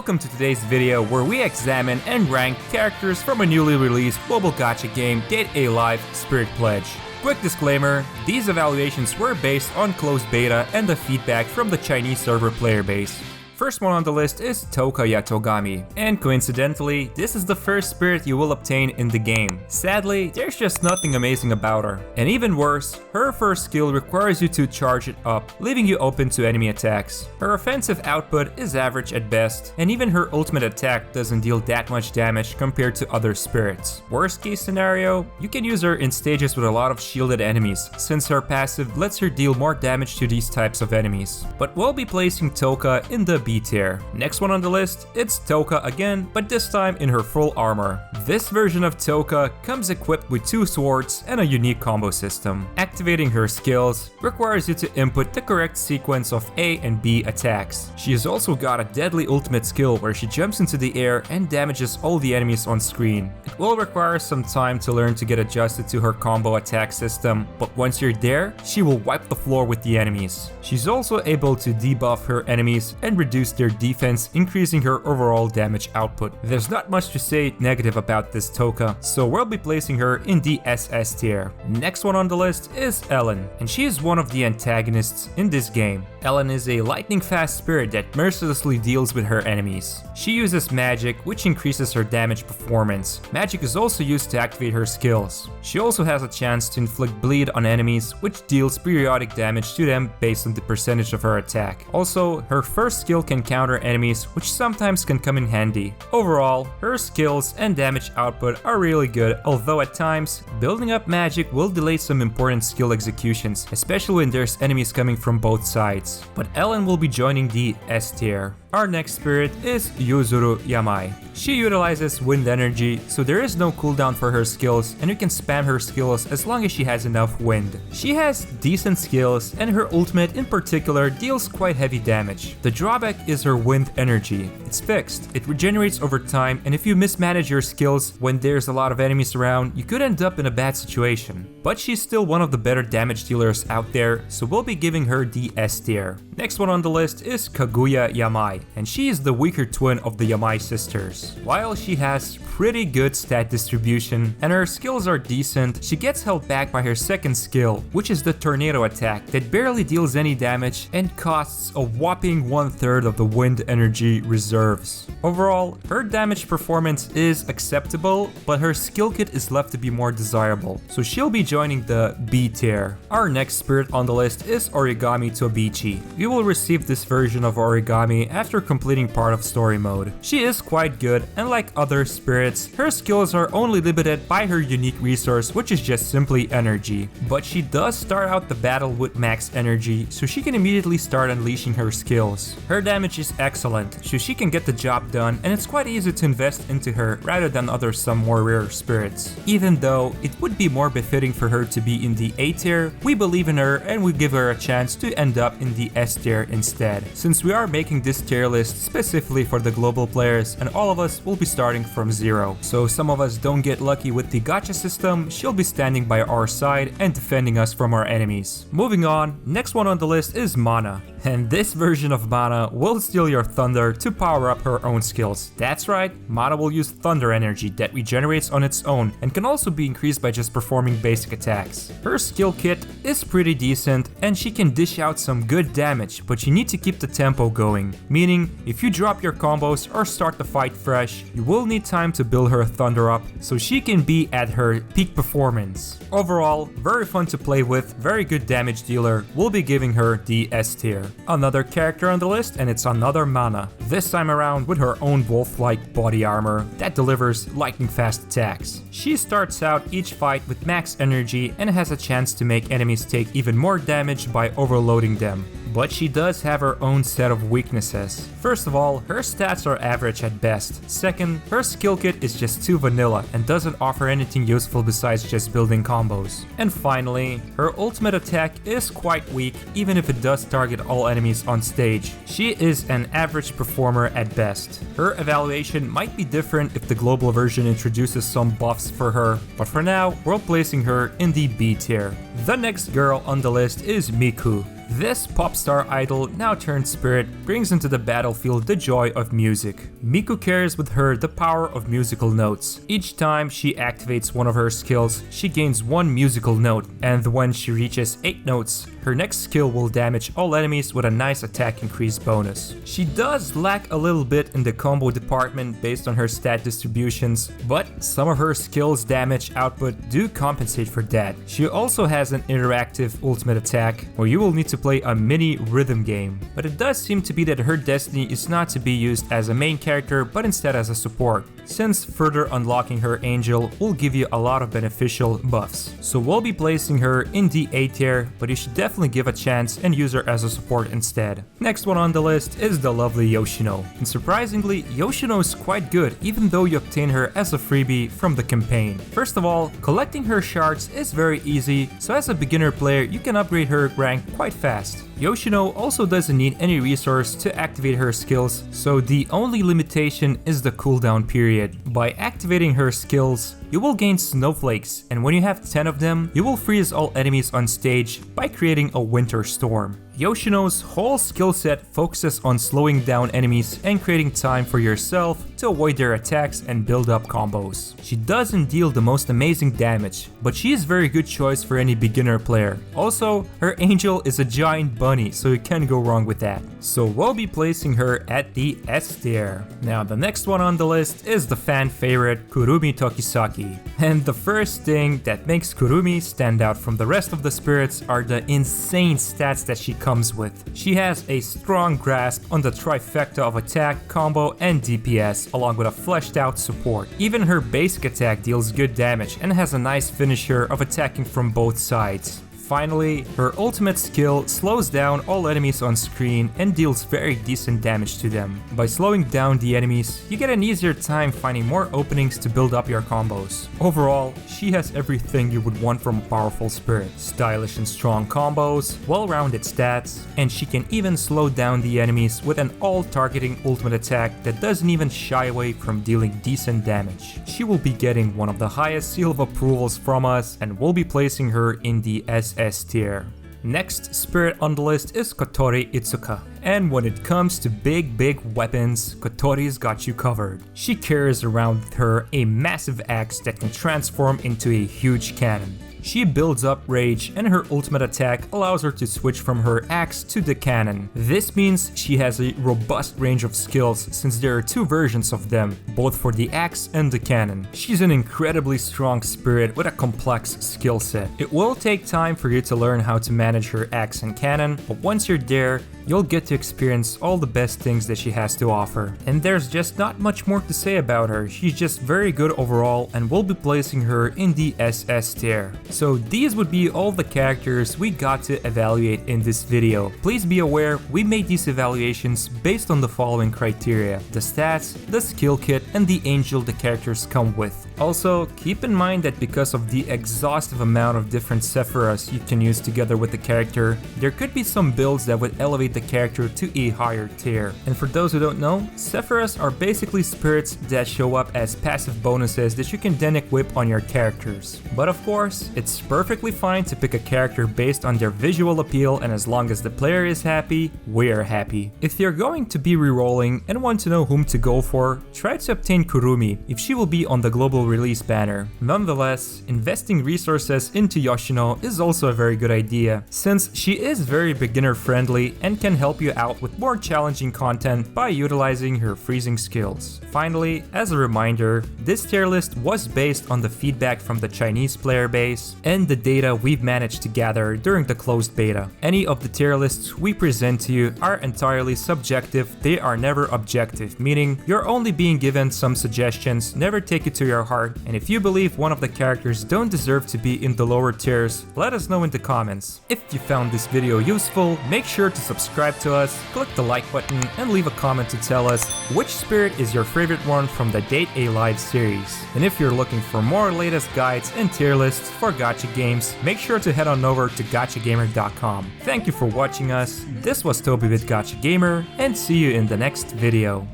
welcome to today's video where we examine and rank characters from a newly released mobile gacha game, Dead Alive Spirit Pledge. Quick disclaimer, these evaluations were based on closed beta and the feedback from the Chinese server player base. First one on the list is Tohka Yatogami, and coincidentally, this is the first spirit you will obtain in the game. Sadly, there's just nothing amazing about her. And even worse, her first skill requires you to charge it up, leaving you open to enemy attacks. Her offensive output is average at best, and even her ultimate attack doesn't deal that much damage compared to other spirits. Worst case scenario, you can use her in stages with a lot of shielded enemies, since her passive lets her deal more damage to these types of enemies. But we'll be placing Tohka in the B tier. Next one on the list, it's Tohka again, but this time in her full armor. This version of Tohka comes equipped with 2 swords and a unique combo system. Activating her skills requires you to input the correct sequence of A and B attacks. She has also got a deadly ultimate skill where she jumps into the air and damages all the enemies on screen. It will require some time to learn to get adjusted to her combo attack system, but once you're there, she will wipe the floor with the enemies. She's also able to debuff her enemies and reduce their defense, increasing her overall damage output. There's not much to say negative about this Tohka, so we'll be placing her in the SS tier. Next one on the list is Ellen, and she is one of the antagonists in this game. Ellen is a lightning fast spirit that mercilessly deals with her enemies. She uses magic, which increases her damage performance. Magic is also used to activate her skills. She also has a chance to inflict bleed on enemies, which deals periodic damage to them based on the percentage of her attack. Also, her first skill can counter enemies, which sometimes can come in handy. Overall, her skills and damage output are really good, although at times, building up magic will delay some important skill executions, especially when there's enemies coming from both sides. But Ellen will be joining the S tier. Our next spirit is Yuzuru Yamai. She utilizes wind energy, so there is no cooldown for her skills, and you can spam her skills as long as she has enough wind. She has decent skills, and her ultimate in particular deals quite heavy damage. The drawback is her wind energy. It's fixed, it regenerates over time, and if you mismanage your skills when there's a lot of enemies around, you could end up in a bad situation. But she's still one of the better damage dealers out there, so we'll be giving her the S tier. Next one on the list is Kaguya Yamai, and she is the weaker twin of the Yamai sisters. While she has pretty good stat distribution and her skills are decent, she gets held back by her second skill, which is the tornado attack that barely deals any damage and costs a whopping 1/3 of the wind energy reserves. Overall, her damage performance is acceptable, but her skill kit is left to be more desirable, so she'll be joining the B tier. Our next spirit on the list is Origami Tobiichi. You will receive this version of Origami after completing part of story mode. She is quite good, and like other spirits, her skills are only limited by her unique resource, which is just simply energy. But she does start out the battle with max energy, so she can immediately start unleashing her skills. Her damage is excellent, so she can get the job done, and it's quite easy to invest into her rather than other some more rare spirits. Even though it would be more befitting for her to be in the A tier, we believe in her and we give her a chance to end up in the S tier instead, since we are making this tier list specifically for the global players, and all of us will be starting from 0. So some of us don't get lucky with the gacha system, she'll be standing by our side and defending us from our enemies. Moving on, next one on the list is Mana. And this version of Mana will steal your thunder to power up her own skills. That's right, Mana will use thunder energy that regenerates on its own and can also be increased by just performing basic attacks. Her skill kit is pretty decent and she can dish out some good damage, but you need to keep the tempo going. Meaning, if you drop your combos or start the fight fresh, you will need time to build her thunder up so she can be at her peak performance. Overall, very fun to play with, very good damage dealer, we'll be giving her the S tier. Another character on the list, and it's another Mana. This time around with her own wolf-like body armor that delivers lightning fast attacks. She starts out each fight with max energy and has a chance to make enemies take even more damage by overloading them. But she does have her own set of weaknesses. First of all, her stats are average at best. Second, her skill kit is just too vanilla and doesn't offer anything useful besides just building combos. And finally, her ultimate attack is quite weak even if it does target all enemies on stage. She is an average performer at best. Her evaluation might be different if the global version introduces some buffs for her, but for now, we're placing her in the B tier. The next girl on the list is Miku. This pop star idol, now turned spirit, brings into the battlefield the joy of music. Miku carries with her the power of musical notes. Each time she activates one of her skills, she gains one musical note, and when she reaches 8 notes, her next skill will damage all enemies with a nice attack increase bonus. She does lack a little bit in the combo department based on her stat distributions, but some of her skills damage output do compensate for that. She also has an interactive ultimate attack where you will need to play a mini rhythm game, but it does seem to be that her destiny is not to be used as a main character but instead as a support, since further unlocking her angel will give you a lot of beneficial buffs. So we'll be placing her in the A tier, but you should definitely give a chance and use her as a support instead. Next one on the list is the lovely Yoshino, and surprisingly, Yoshino is quite good even though you obtain her as a freebie from the campaign. First of all, collecting her shards is very easy, so as a beginner player you can upgrade her rank quite fast. Yoshino also doesn't need any resource to activate her skills, so the only limitation is the cooldown period. By activating her skills, you will gain snowflakes, and when you have 10 of them, you will freeze all enemies on stage by creating a winter storm. Yoshino's whole skill set focuses on slowing down enemies and creating time for yourself to avoid their attacks and build up combos. She doesn't deal the most amazing damage, but she is a very good choice for any beginner player. Also, her angel is a giant bunny, so you can't go wrong with that. So we'll be placing her at the S tier. Now the next one on the list is the fan favorite Kurumi Tokisaki. And the first thing that makes Kurumi stand out from the rest of the spirits are the insane stats that she comes with. She has a strong grasp on the trifecta of attack, combo, and DPS, along with a fleshed out support. Even her basic attack deals good damage and has a nice finisher of attacking from both sides. Finally, her ultimate skill slows down all enemies on screen and deals very decent damage to them. By slowing down the enemies, you get an easier time finding more openings to build up your combos. Overall, she has everything you would want from a powerful spirit. Stylish and strong combos, well-rounded stats, and she can even slow down the enemies with an all-targeting ultimate attack that doesn't even shy away from dealing decent damage. She will be getting one of the highest seal of approvals from us, and we'll be placing her in the S tier. Next spirit on the list is Kotori Itsuka. And when it comes to big weapons, Kotori's got you covered. She carries around with her a massive axe that can transform into a huge cannon. She builds up rage, and her ultimate attack allows her to switch from her axe to the cannon. This means she has a robust range of skills since there are 2 versions of them, both for the axe and the cannon. She's an incredibly strong spirit with a complex skill set. It will take time for you to learn how to manage her axe and cannon, but once you're there, you'll get to experience all the best things that she has to offer. And there's just not much more to say about her. She's just very good overall, and we'll be placing her in the SS tier. So these would be all the characters we got to evaluate in this video. Please be aware, we made these evaluations based on the following criteria: the stats, the skill kit, and the angel the characters come with. Also, keep in mind that because of the exhaustive amount of different Sephiras you can use together with the character, there could be some builds that would elevate the character to a higher tier. And for those who don't know, Sephiras are basically spirits that show up as passive bonuses that you can then equip on your characters. But of course, it's perfectly fine to pick a character based on their visual appeal, and as long as the player is happy, we're happy. If you're going to be rerolling and want to know whom to go for, try to obtain Kurumi if she will be on the global release banner. Nonetheless, investing resources into Yoshino is also a very good idea, since she is very beginner friendly and can help you out with more challenging content by utilizing her freezing skills. Finally, as a reminder, this tier list was based on the feedback from the Chinese player base and the data we've managed to gather during the closed beta. Any of the tier lists we present to you are entirely subjective, they are never objective, meaning you're only being given some suggestions, never take it to your heart, and if you believe one of the characters don't deserve to be in the lower tiers, let us know in the comments. If you found this video useful, make sure to subscribe to us, click the like button, and leave a comment to tell us which spirit is your favorite one from the Date A Live series. And if you're looking for more latest guides and tier lists for gacha games, make sure to head on over to gachagamer.com. Thank you for watching us, this was Toby with Gacha Gamer, and see you in the next video.